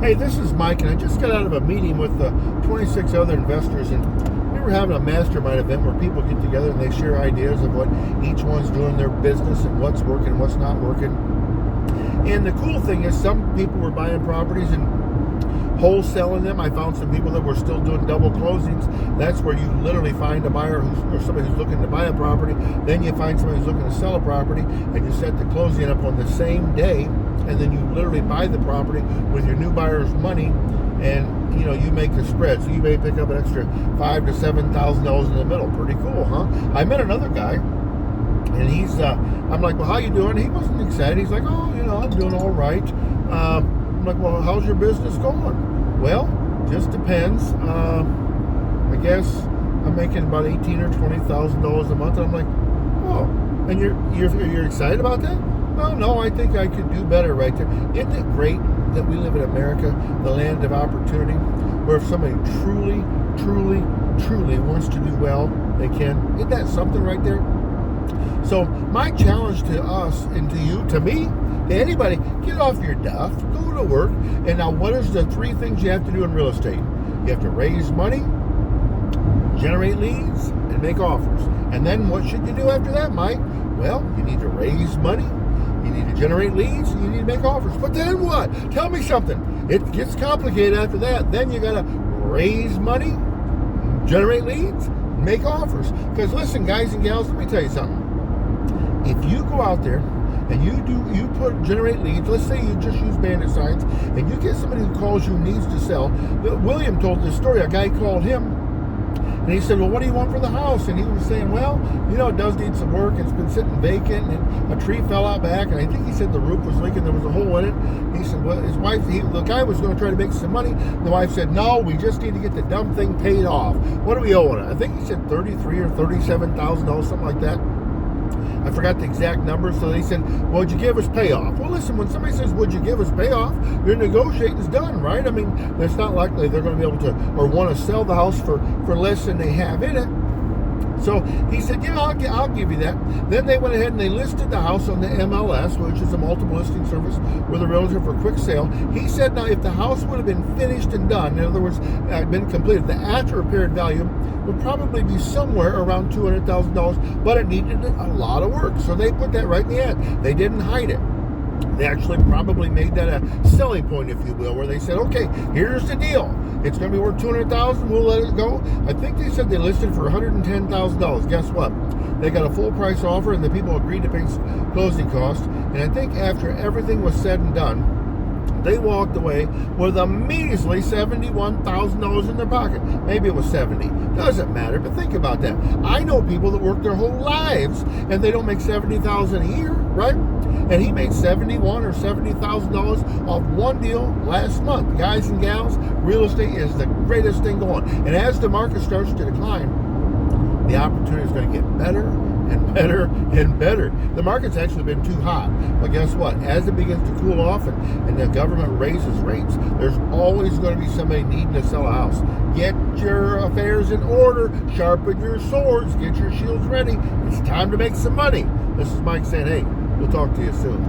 Hey, this is Mike, and I just got out of a meeting with 26 other investors, and we were having a mastermind event where people get together and they share ideas of what each one's doing in their business and what's working and what's not working. And the cool thing is some people were buying properties and wholesaling them. I found some people that were still doing double closings. That's where you literally find a buyer or somebody who's looking to buy a property. Then you find somebody who's looking to sell a property, and you set the closing up on the same day, and then you literally buy the property with your new buyer's money, and you make the spread. So you may pick up an extra $5,000 to $7,000 in the middle. Pretty cool, huh? I met another guy, and he's I'm like, well, how you doing? He wasn't excited. He's like, oh, I'm doing all right. I'm like, well, how's your business going? Well, just depends. I guess I'm making about $18,000 or $20,000 a month. And I'm like, oh, and you're excited about that? Well, no, I think I could do better right there. Isn't it great that we live in America, the land of opportunity, where if somebody truly, truly, truly wants to do well, they can? Isn't that something right there? So my challenge to us and to you, to me, to anybody, get off your duff, go to work. And now, what is the 3 things you have to do in real estate? You have to raise money, generate leads, and make offers. And then what should you do after that, Mike? Well, you need to raise money, you need to generate leads, and you need to make offers. But then what? Tell me something. It gets complicated after that. Then you got to raise money, generate leads, make offers. Because listen, guys and gals, let me tell you something. If you go out there and you generate leads, let's say you just use bandit signs, and you get somebody who calls you needs to sell. William told this story. A guy called him, and he said, well, what do you want for the house? And he was saying, well, it does need some work. It's been sitting vacant, and a tree fell out back, and I think he said the roof was leaking. There was a hole in it. He said, well, his wife, the guy was going to try to make some money. The wife said, no, we just need to get the dumb thing paid off. What do we owe on it? I think he said $33,000 or $37,000, something like that. I forgot the exact number. So they said, well, would you give us payoff? Well, listen, when somebody says, would you give us payoff, your negotiating's done, right? I mean, it's not likely they're going to be able to or want to sell the house for less than they have in it. So he said, yeah, I'll give you that. Then they went ahead and they listed the house on the MLS, which is a multiple listing service with a realtor for quick sale. He said, now, if the house would have been finished and done, in other words, been completed, the after repaired value would probably be somewhere around $200,000, but it needed a lot of work. So they put that right in the ad. They didn't hide it. They actually probably made that a selling point, if you will, where they said, okay, here's the deal. It's going to be worth $200,000. We'll let it go. I think they said they listed for $110,000. Guess what? They got a full price offer, and the people agreed to pay closing costs. And I think after everything was said and done, they walked away with a measly $71,000 in their pocket. Maybe it was 70. Doesn't matter, but think about that. I know people that work their whole lives and they don't make $70,000 a year, right? And he made $71,000 or $70,000 off one deal last month. Guys and gals, real estate is the greatest thing going. And as the market starts to decline, the opportunity is going to get better and better and better. The market's actually been too hot. But guess what? As it begins to cool off and the government raises rates, there's always going to be somebody needing to sell a house. Get your affairs in order. Sharpen your swords. Get your shields ready. It's time to make some money. This is Mike saying, hey, we'll talk to you soon.